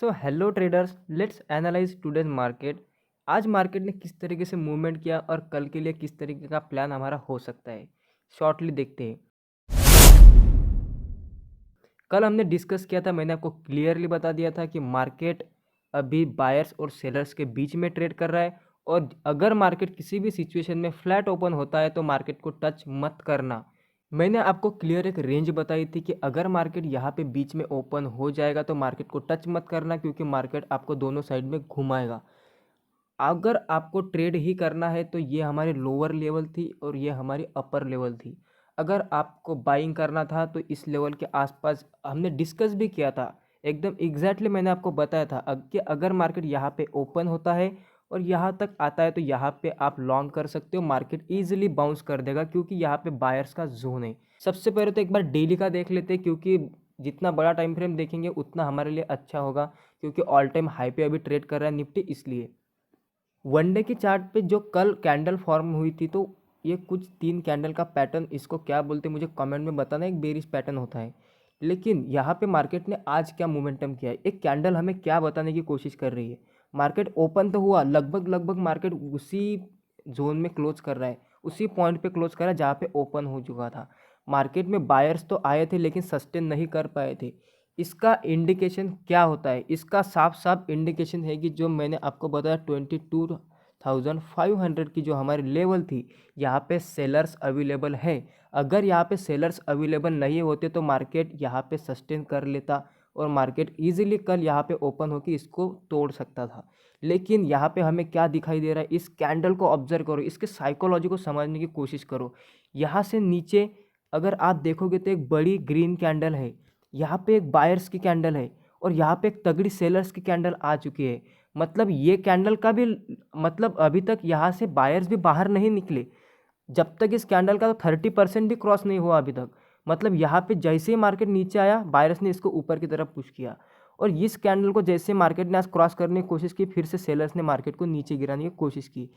So hello traders, let's analyse today's market. आज market ने किस तरीके से मूवमेंट किया और कल के लिए किस तरीके का प्लान हमारा हो सकता है, शॉर्टली देखते हैं। कल हमने डिस्कस किया था, मैंने आपको क्लियरली बता दिया था कि मार्केट अभी बायर्स और सेलर्स के बीच में ट्रेड कर रहा है और अगर मार्केट किसी भी सिचुएशन में फ्लैट ओपन होता है तो मार्केट को टच मत करना। मैंने आपको क्लियर एक रेंज बताई थी कि अगर मार्केट यहाँ पे बीच में ओपन हो जाएगा तो मार्केट को टच मत करना, क्योंकि मार्केट आपको दोनों साइड में घुमाएगा। अगर आपको ट्रेड ही करना है तो ये हमारी लोअर लेवल थी और ये हमारी अपर लेवल थी। अगर आपको बाइंग करना था तो इस लेवल के आसपास हमने डिस्कस भी किया था, एकदम एग्जैक्टली मैंने आपको बताया था कि अगर मार्केट यहाँ पे ओपन होता है और यहाँ तक आता है तो यहाँ पे आप लॉन्ग कर सकते हो। मार्केट ईजिली बाउंस कर देगा क्योंकि यहाँ पे बायर्स का जोन है। सबसे पहले तो एक बार डेली का देख लेते हैं, क्योंकि जितना बड़ा टाइम फ्रेम देखेंगे उतना हमारे लिए अच्छा होगा, क्योंकि ऑल टाइम हाई पे अभी ट्रेड कर रहा है निफ्टी। इसलिए वनडे की चार्ट पे जो कल कैंडल फॉर्म हुई थी, तो ये कुछ 3 कैंडल का पैटर्न, इसको क्या बोलते हैं मुझे कमेंट में बताना। एक बेरिश पैटर्न होता है, लेकिन यहाँ पे मार्केट ने आज क्या मोमेंटम किया है, एक कैंडल हमें क्या बताने की कोशिश कर रही है। मार्केट ओपन तो हुआ, लगभग लगभग मार्केट उसी जोन में क्लोज कर रहा है, उसी पॉइंट पे क्लोज कर रहा है जहाँ पे ओपन हो चुका था। मार्केट में बायर्स तो आए थे लेकिन सस्टेन नहीं कर पाए थे। इसका इंडिकेशन क्या होता है, इसका साफ साफ इंडिकेशन है कि जो मैंने आपको बताया 22,500 की जो हमारी लेवल थी, यहाँ पे सेलर्स अवेलेबल है। अगर यहाँ पे सेलर्स अवेलेबल नहीं होते तो मार्केट यहाँ पे सस्टेन कर लेता और मार्केट इजीली कल यहाँ पे ओपन होकर इसको तोड़ सकता था। लेकिन यहाँ पे हमें क्या दिखाई दे रहा है, इस कैंडल को ऑब्जर्व करो, इसके साइकोलॉजी को समझने की कोशिश करो। यहाँ से नीचे अगर आप देखोगे तो एक बड़ी ग्रीन कैंडल है, यहाँ पे एक बायर्स की कैंडल है और यहाँ पे एक तगड़ी सेलर्स की कैंडल आ चुकी है। मतलब ये कैंडल का भी मतलब अभी तक यहाँ से बायर्स भी बाहर नहीं निकले, जब तक इस कैंडल का तो 30% भी क्रॉस नहीं हुआ अभी तक। मतलब यहाँ पे जैसे ही मार्केट नीचे आया, बायर्स ने इसको ऊपर की तरफ पुश किया और इस कैंडल को जैसे मार्केट ने आज क्रॉस करने की कोशिश की, फिर से सेलर्स ने मार्केट को नीचे गिराने की कोशिश की।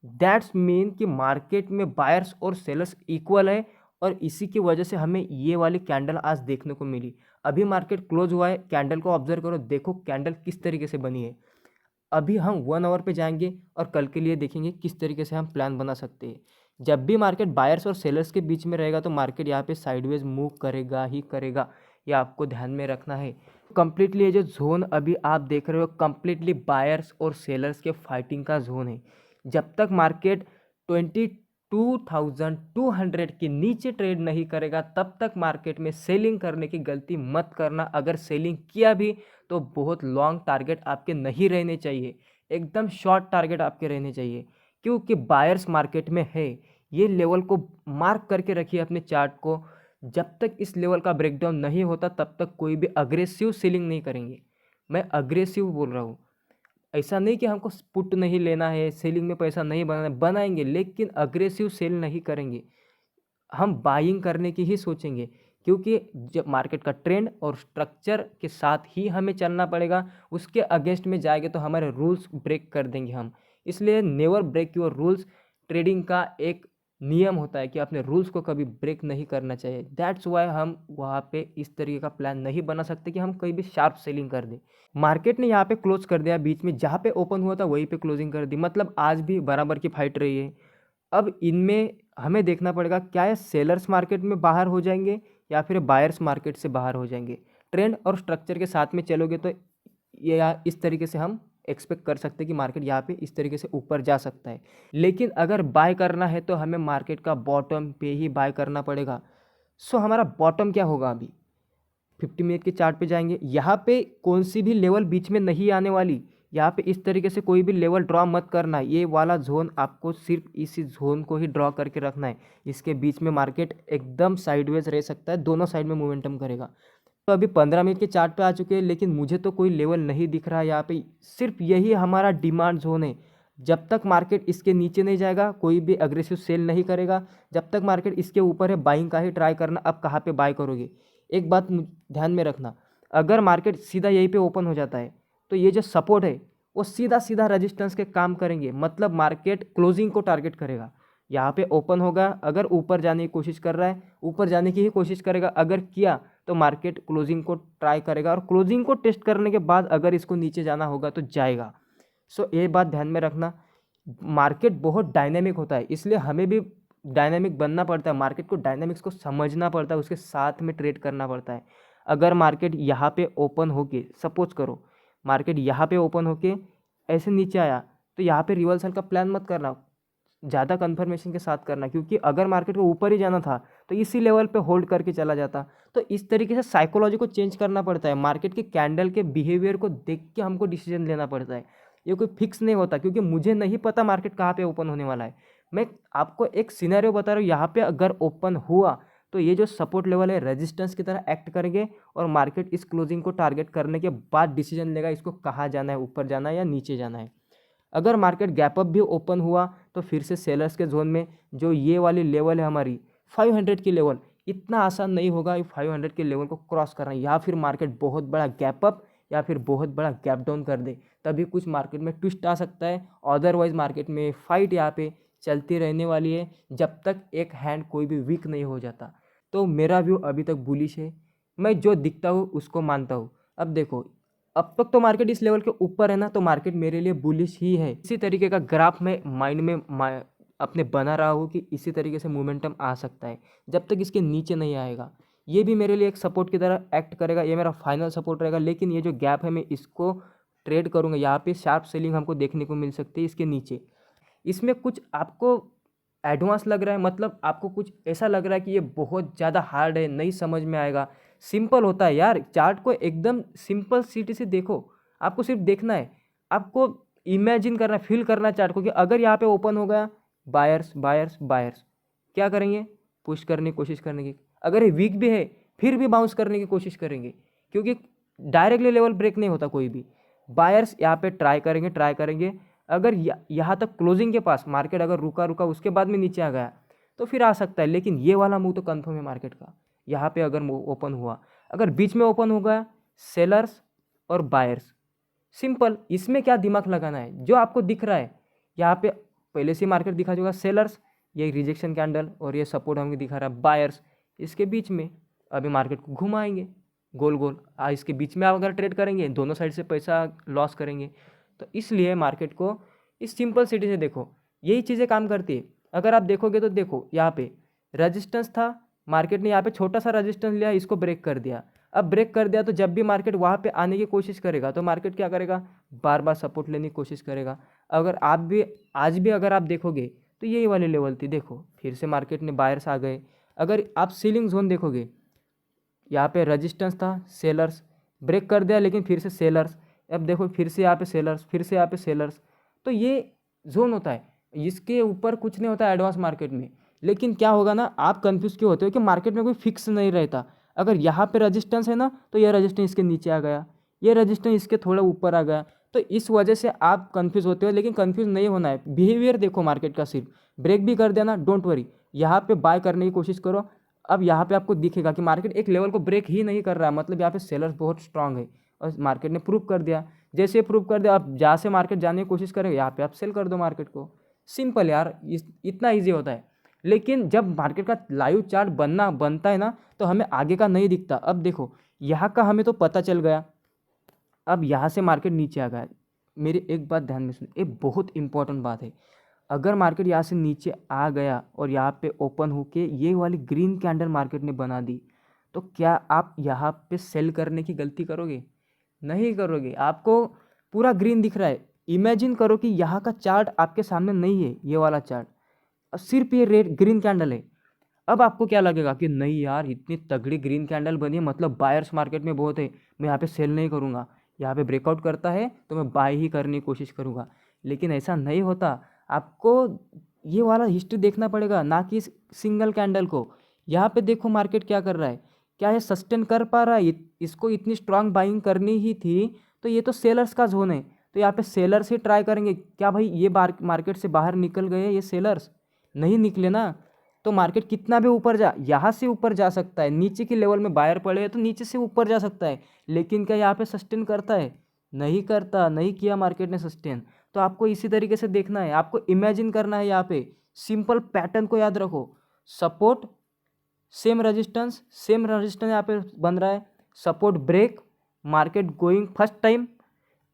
दैट्स मीन कि मार्केट में बायर्स और सेलर्स इक्वल है और इसी की वजह से हमें ये वाली कैंडल आज देखने को मिली। अभी मार्केट क्लोज हुआ है, कैंडल को ऑब्जर्व करो, देखो कैंडल किस तरीके से बनी है। अभी हम 1 आवर पे जाएंगे और कल के लिए देखेंगे किस तरीके से हम प्लान बना सकते हैं। जब भी मार्केट बायर्स और सेलर्स के बीच में रहेगा तो मार्केट यहाँ पे साइडवेज मूव करेगा ही करेगा, ये आपको ध्यान में रखना है। कंप्लीटली ये जो जोन अभी आप देख रहे हो, कंप्लीटली बायर्स और सेलर्स के फाइटिंग का जोन है। जब तक मार्केट 22,200 के नीचे ट्रेड नहीं करेगा तब तक मार्केट में सेलिंग करने की गलती मत करना। अगर सेलिंग किया भी तो बहुत लॉन्ग टारगेट आपके नहीं रहने चाहिए, एकदम शॉर्ट टारगेट आपके रहने चाहिए, क्योंकि बायर्स मार्केट में है। ये लेवल को मार्क करके रखिए अपने चार्ट को। जब तक इस लेवल का ब्रेकडाउन नहीं होता तब तक कोई भी अग्रेसिव सेलिंग नहीं करेंगे। मैं अग्रेसिव बोल रहा हूँ, ऐसा नहीं कि हमको पुट नहीं लेना है, सेलिंग में पैसा नहीं बनाना है, बनाएंगे लेकिन अग्रेसिव सेल नहीं करेंगे। हम बाइंग करने की ही सोचेंगे, क्योंकि जब मार्केट का ट्रेंड और स्ट्रक्चर के साथ ही हमें चलना पड़ेगा। उसके अगेंस्ट में जाएंगे तो हमारे रूल्स ब्रेक कर देंगे हम। इसलिए never break your rules. Trading का एक नियम होता है कि अपने रूल्स को कभी ब्रेक नहीं करना चाहिए। दैट्स वाई हम वहाँ पे इस तरीके का प्लान नहीं बना सकते कि हम कहीं भी शार्प सेलिंग कर दें। मार्केट ने यहाँ पे क्लोज कर दिया, बीच में जहाँ पे ओपन हुआ था वहीं पे क्लोजिंग कर दी, मतलब आज भी बराबर की फाइट रही है। अब इनमें हमें देखना पड़ेगा क्या ये सेलर्स मार्केट में बाहर हो जाएंगे या फिर बायर्स मार्केट से बाहर हो जाएंगे। ट्रेंड और स्ट्रक्चर के साथ में चलोगे तो ये इस तरीके से हम एक्सपेक्ट कर सकते हैं कि मार्केट यहाँ पे इस तरीके से ऊपर जा सकता है। लेकिन अगर बाय करना है तो हमें मार्केट का बॉटम पे ही बाय करना पड़ेगा। सो हमारा बॉटम क्या होगा, अभी 50 मिनट के चार्ट पे जाएंगे, यहाँ पे कौन सी भी लेवल बीच में नहीं आने वाली। यहाँ पे इस तरीके से कोई भी लेवल ड्रॉ मत करना, ये वाला जोन आपको सिर्फ इसी जोन को ही ड्रॉ करके रखना है। इसके बीच में मार्केट एकदम साइडवेज रह सकता है, दोनों साइड में मोमेंटम करेगा। तो अभी 15 मिनट के चार्ट पे आ चुके हैं, लेकिन मुझे तो कोई लेवल नहीं दिख रहा है यहाँ पे। सिर्फ यही हमारा डिमांड जोन है। जब तक मार्केट इसके नीचे नहीं जाएगा कोई भी अग्रेसिव सेल नहीं करेगा। जब तक मार्केट इसके ऊपर है बाइंग का ही ट्राई करना। अब कहाँ पे बाय करोगे, एक बात ध्यान में रखना, अगर मार्केट सीधा यहीं पे ओपन हो जाता है तो ये जो सपोर्ट है वो सीधा सीधा रेजिस्टेंस के काम करेंगे, मतलब मार्केट क्लोजिंग को टारगेट करेगा। यहाँ पे ओपन होगा, अगर ऊपर जाने की कोशिश कर रहा है ऊपर जाने की ही कोशिश करेगा, अगर किया तो मार्केट क्लोजिंग को ट्राई करेगा और क्लोजिंग को टेस्ट करने के बाद अगर इसको नीचे जाना होगा तो जाएगा। सो ये बात ध्यान में रखना। मार्केट बहुत डायनेमिक होता है, इसलिए हमें भी डायनेमिक बनना पड़ता है, मार्केट को डायनेमिक्स को समझना पड़ता है, उसके साथ में ट्रेड करना पड़ता है। अगर मार्केट यहाँ पे ओपन होके, सपोज करो मार्केट यहाँ पे ओपन होके ऐसे नीचे आया, तो यहाँ पे रिवर्सल का प्लान मत करना, ज़्यादा कंफर्मेशन के साथ करना, क्योंकि अगर मार्केट को ऊपर ही जाना था तो इसी लेवल पे होल्ड करके चला जाता। तो इस तरीके से साइकोलॉजी को चेंज करना पड़ता है, मार्केट के कैंडल के बिहेवियर को देख के हमको डिसीजन लेना पड़ता है। ये कोई फिक्स नहीं होता, क्योंकि मुझे नहीं पता मार्केट कहाँ पे ओपन होने वाला है। मैं आपको एक सिनेरियो बता रहा हूँ, यहाँ पे अगर ओपन हुआ तो ये जो सपोर्ट लेवल है रेजिस्टेंस की तरह एक्ट करेंगे और मार्केट इस क्लोजिंग को टारगेट करने के बाद डिसीजन लेगा इसको कहाँ जाना है, ऊपर जाना है या नीचे जाना है। अगर मार्केट गैप अप भी ओपन हुआ तो फिर से सेलर्स के जोन में, जो ये वाली लेवल है हमारी 500 की लेवल, इतना आसान नहीं होगा ये 500 के लेवल को क्रॉस करना, या फिर मार्केट बहुत बड़ा गैप अप या फिर बहुत बड़ा गैप डाउन कर दे, तभी कुछ मार्केट में ट्विस्ट आ सकता है। अदरवाइज मार्केट में फाइट यहाँ पे चलती रहने वाली है जब तक एक हैंड कोई भी वीक नहीं हो जाता। तो मेरा व्यू अभी तक बुलिश है, मैं जो दिखता हूँ उसको मानता हूँ। अब देखो, अब तक तो मार्केट इस लेवल के ऊपर है ना, तो मार्केट मेरे लिए बुलिश ही है। इसी तरीके का ग्राफ मैं माइंड में अपने बना रहा हूँ कि इसी तरीके से मोमेंटम आ सकता है जब तक इसके नीचे नहीं आएगा। ये भी मेरे लिए एक सपोर्ट की तरह एक्ट करेगा, ये मेरा फाइनल सपोर्ट रहेगा। लेकिन ये जो गैप है मैं इसको ट्रेड करूँगा, यहाँ पे शार्प सेलिंग हमको देखने को मिल सकती है इसके नीचे। इसमें कुछ आपको एडवांस लग रहा है, मतलब आपको कुछ ऐसा लग रहा है कि ये बहुत ज़्यादा हार्ड है, नहीं समझ में आएगा। सिंपल होता है यार, चार्ट को एकदम सिंपल सिटी से देखो, आपको सिर्फ देखना है, आपको इमेजिन करना, फील करना चार्ट को कि अगर यहाँ पे ओपन हो गया, बायर्स बायर्स बायर्स क्या करेंगे, पुश करने की कोशिश करेंगे। अगर ये वीक भी है फिर भी बाउंस करने की कोशिश करेंगे, क्योंकि डायरेक्टली लेवल ब्रेक नहीं होता कोई भी। बायर्स यहाँ पे ट्राई करेंगे। अगर यहाँ तक क्लोजिंग के पास मार्केट अगर रुका उसके बाद में नीचे आ गया तो फिर आ सकता है, लेकिन ये वाला मूव तो कंफर्म है मार्केट का। यहाँ पे अगर ओपन हुआ, अगर बीच में ओपन हो गया, सेलर्स और बायर्स, सिंपल। इसमें क्या दिमाग लगाना है, जो आपको दिख रहा है यहाँ पे पहले से मार्केट दिखा होगा, सेलर्स, ये रिजेक्शन कैंडल और ये सपोर्ट हमें दिखा रहा है बायर्स, इसके बीच में अभी मार्केट को घुमाएंगे गोल गोल। इसके बीच में आप अगर ट्रेड करेंगे दोनों साइड से पैसा लॉस करेंगे। तो इसलिए मार्केट को इस सिंपल सिटी से देखो, यही चीज़ें काम करती है। अगर आप देखोगे तो देखो यहाँ पे रेजिस्टेंस था, मार्केट ने यहाँ पे छोटा सा रेजिस्टेंस लिया, इसको ब्रेक कर दिया। अब ब्रेक कर दिया तो जब भी मार्केट वहाँ पे आने की कोशिश करेगा तो मार्केट क्या करेगा, बार बार सपोर्ट लेने की कोशिश करेगा। अगर आप भी आज भी अगर आप देखोगे तो यही वाली लेवल थी, देखो फिर से मार्केट ने बायर्स आ गए। अगर आप सीलिंग जोन देखोगे, यहाँ पे रेजिस्टेंस था, सेलर्स ब्रेक कर दिया, लेकिन फिर से सेलर्स, अब देखो फिर से यहाँ पे सेलर्स, फिर से यहाँ पे सेलर्स। तो ये जोन होता है, इसके ऊपर कुछ नहीं होता एडवांस मार्केट में। लेकिन क्या होगा ना, आप कंफ्यूज क्यों होते हो कि मार्केट में कोई फिक्स नहीं रहता। अगर यहाँ पे रेजिस्टेंस है ना, तो ये रेजिस्टेंस इसके नीचे आ गया, ये रेजिस्टेंस इसके थोड़ा ऊपर आ गया, तो इस वजह से आप कंफ्यूज होते हो। लेकिन कंफ्यूज नहीं होना है, बिहेवियर देखो मार्केट का, सिर्फ ब्रेक भी कर देना, डोंट वरी, यहाँ पे बाय करने की कोशिश करो। अब यहाँ पे आपको दिखेगा कि मार्केट एक लेवल को ब्रेक ही नहीं कर रहा है, मतलब यहाँ पे सेलर्स बहुत स्ट्रांग है और मार्केट ने प्रूव कर दिया। जैसे प्रूव कर दिया, आप जहाँ से मार्केट जाने की कोशिश करेंगे यहाँ पे आप सेल कर दो मार्केट को। सिंपल यार, इतना ईजी होता है। लेकिन जब मार्केट का लाइव चार्ट बनता है ना, तो हमें आगे का नहीं दिखता। अब देखो यहाँ का हमें तो पता चल गया, अब यहाँ से मार्केट नीचे आ गया। मेरी एक बात ध्यान में सुनो, ये बहुत इंपॉर्टेंट बात है। अगर मार्केट यहाँ से नीचे आ गया और यहाँ पे ओपन होके ये वाली ग्रीन कैंडल मार्केट ने बना दी, तो क्या आप यहाँ पे सेल करने की गलती करोगे? नहीं करोगे। आपको पूरा ग्रीन दिख रहा है, इमेजिन करो कि यहाँ का चार्ट आपके सामने नहीं है, ये वाला चार्ट, सिर्फ ये रेड ग्रीन कैंडल है। अब आपको क्या लगेगा कि नहीं यार, इतनी तगड़ी ग्रीन कैंडल बनी है, मतलब बायर्स मार्केट में बहुत है, मैं यहाँ पे सेल नहीं करूँगा। यहाँ पे ब्रेकआउट करता है तो मैं बाय ही करने की कोशिश करूँगा। लेकिन ऐसा नहीं होता, आपको ये वाला हिस्ट्री देखना पड़ेगा, ना कि सिंगल कैंडल को। यहाँ पे देखो मार्केट क्या कर रहा है, क्या ये सस्टेन कर पा रहा है? इसको इतनी स्ट्रांग बाइंग करनी ही थी, तो ये तो सेलर्स का जोन है, तो यहाँ पे सेलर्स ही ट्राई करेंगे। क्या भाई ये मार्केट से बाहर निकल गए ये सेलर्स? नहीं निकले ना। तो मार्केट कितना भी ऊपर जा, यहाँ से ऊपर जा सकता है, नीचे की लेवल में बायर पड़े तो नीचे से ऊपर जा सकता है, लेकिन क्या यहाँ पे सस्टेन करता है? नहीं करता, नहीं किया मार्केट ने सस्टेन। तो आपको इसी तरीके से देखना है, आपको इमेजिन करना है यहाँ पे सिंपल पैटर्न को याद रखो, सपोर्ट सेम रेजिस्टेंस यहाँ पे बन रहा है, support break, market going first time,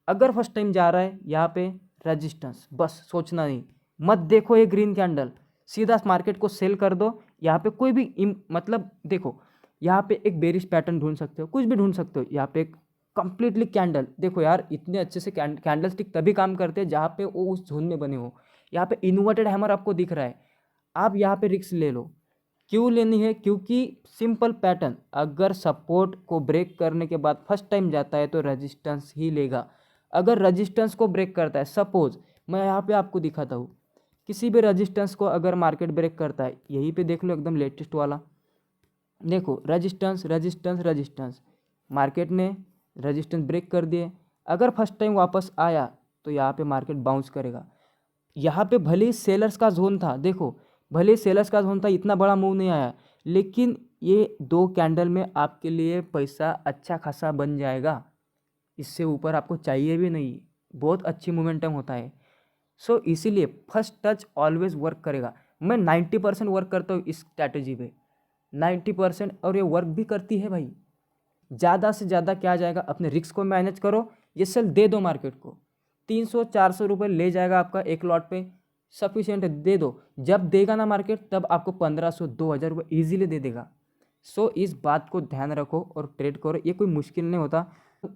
अगर फर्स्ट टाइम जा रहा है यहाँ पे रेजिस्टेंस, बस सोचना नहीं, मत देखो ये ग्रीन कैंडल, सीधा मार्केट को सेल कर दो। यहाँ पे कोई भी मतलब देखो, यहाँ पे एक बेरिश पैटर्न ढूंढ सकते हो, कुछ भी ढूंढ सकते हो। यहाँ पे एक कंप्लीटली कैंडल, देखो यार इतने अच्छे से कैंडल स्टिक तभी काम करते हैं जहाँ पे वो उस जोन में बने हो। यहाँ पे इन्वर्टेड हैमर आपको दिख रहा है, आप यहाँ पे रिस्क ले लो। क्यों लेनी है? क्योंकि सिंपल पैटर्न, अगर सपोर्ट को ब्रेक करने के बाद फर्स्ट टाइम जाता है तो रेजिस्टेंस ही लेगा। अगर रेजिस्टेंस को ब्रेक करता है, सपोज मैं यहाँ पे आपको दिखाता हूँ, किसी भी रेजिस्टेंस को अगर मार्केट ब्रेक करता है, यहीं पे देख लो एकदम लेटेस्ट वाला, देखो रेजिस्टेंस रेजिस्टेंस रेजिस्टेंस, मार्केट ने रेजिस्टेंस ब्रेक कर दिए, अगर फर्स्ट टाइम वापस आया तो यहाँ पे मार्केट बाउंस करेगा। यहाँ पे भले ही सेलर्स का जोन था, देखो भले ही सेलर्स का जोन था, इतना बड़ा मूव नहीं आया, लेकिन ये 2 कैंडल में आपके लिए पैसा अच्छा खासा बन जाएगा, इससे ऊपर आपको चाहिए भी नहीं, बहुत अच्छी मोमेंटम होता है। सो इसीलिए फर्स्ट टच ऑलवेज वर्क करेगा। मैं 90% वर्क करता हूँ इस स्ट्रैटेजी पे, 90%, और ये वर्क भी करती है भाई। ज़्यादा से ज़्यादा क्या जाएगा, अपने रिस्क को मैनेज करो, ये सेल दे दो मार्केट को, 300-400 रुपये ले जाएगा आपका एक लॉट पे, सफिशिएंट है, दे दो। जब देगा ना मार्केट, तब आपको 1500-2000 रुपये ईजिली दे देगा। सो इस बात को ध्यान रखो और ट्रेड करो, ये कोई मुश्किल नहीं होता।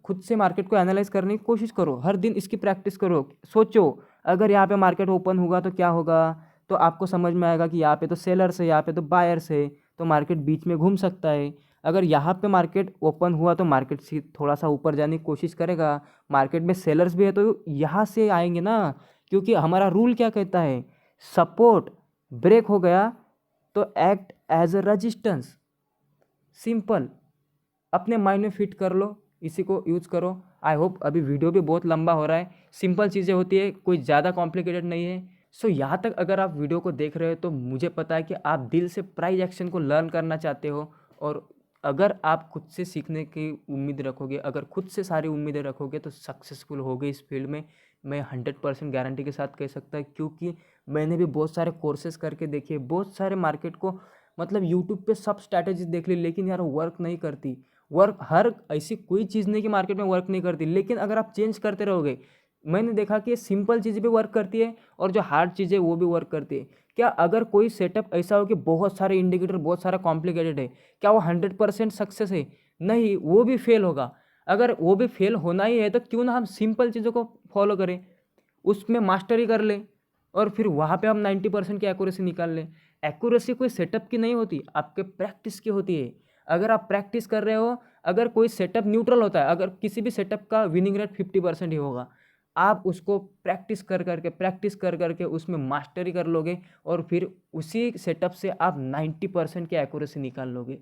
खुद से मार्केट को एनालाइज करने की कोशिश करो, हर दिन इसकी प्रैक्टिस करो। सोचो अगर यहाँ पे मार्केट ओपन होगा तो क्या होगा, तो आपको समझ में आएगा कि यहाँ पे तो सेलर्स है, यहाँ पे तो बायर्स है, तो मार्केट बीच में घूम सकता है। अगर यहाँ पे मार्केट ओपन हुआ तो मार्केट से थोड़ा सा ऊपर जाने की कोशिश करेगा, मार्केट में सेलर्स भी है तो यहाँ से आएंगे ना, क्योंकि हमारा रूल क्या कहता है, सपोर्ट ब्रेक हो गया तो act as a resistance. Simple, अपने माइंड में फिट कर लो, इसी को यूज़ करो। आई होप, अभी वीडियो भी बहुत लंबा हो रहा है, सिंपल चीज़ें होती है, कोई ज़्यादा कॉम्प्लिकेटेड नहीं है। सो यहाँ तक अगर आप वीडियो को देख रहे हो तो मुझे पता है कि आप दिल से प्राइस एक्शन को लर्न करना चाहते हो, और अगर आप खुद से सीखने की उम्मीद रखोगे, अगर खुद से सारी उम्मीदें रखोगे तो सक्सेसफुल होगे इस फील्ड में, मैं 100% गारंटी के साथ कह सकता हूँ। क्योंकि मैंने भी बहुत सारे कोर्सेज करके देखे, बहुत सारे मार्केट को मतलब यूट्यूब पे सब स्ट्रैटेजी देख ली, लेकिन यार वर्क नहीं करती। वर्क, हर ऐसी कोई चीज़ नहीं कि मार्केट में वर्क नहीं करती, लेकिन अगर आप चेंज करते रहोगे, मैंने देखा कि सिंपल चीज़ें भी वर्क करती है और जो हार्ड चीज़ें वो भी वर्क करती है। क्या अगर कोई सेटअप ऐसा हो कि बहुत सारे इंडिकेटर बहुत सारा कॉम्प्लिकेटेड है, क्या वो 100% सक्सेस है? नहीं, वो भी फेल होगा। अगर वो भी फेल होना ही है तो क्यों ना हम सिंपल चीज़ों को फॉलो करें, उसमें मास्टरी कर लें, और फिर वहाँ पे हम 90% की एक्यूरेसी निकाल लें। एक्यूरेसी कोई सेटअप की नहीं होती, आपके प्रैक्टिस की होती है। अगर आप प्रैक्टिस कर रहे हो, अगर कोई सेटअप न्यूट्रल होता है, अगर किसी भी सेटअप का विनिंग रेट 50% ही होगा, आप उसको प्रैक्टिस कर करके उसमें मास्टरी कर लोगे, और फिर उसी सेटअप से आप 90% की एक्यूरेसी निकाल लोगे।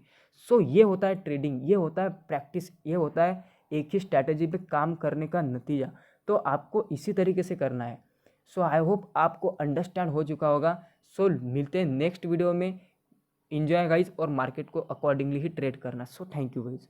सो ये होता है ट्रेडिंग, ये होता है प्रैक्टिस, ये होता है एक ही स्ट्रैटेजी पे काम करने का नतीजा। तो आपको इसी तरीके से करना है। सो आई होप आपको अंडरस्टैंड हो चुका होगा। सो मिलते हैं नेक्स्ट वीडियो में। एंजॉय गाइज, और मार्केट को अकॉर्डिंगली ही ट्रेड करना। So thank you guys.